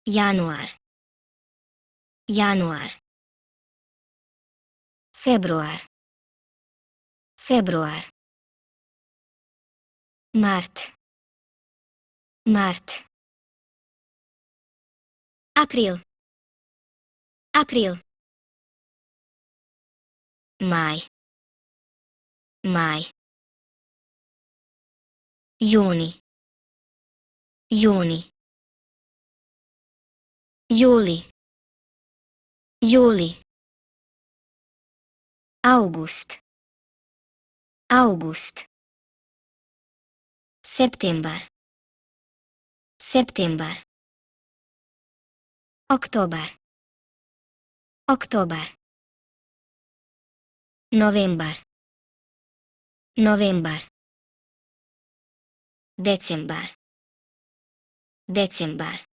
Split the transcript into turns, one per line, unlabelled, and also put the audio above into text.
Januar. Januar. Februar. Februar. Mart. Mart. April. April. Mai. Mai. Iuni. Iuni. Iuli. Iuli. August. August. September. September. October. October. November. November. December. December.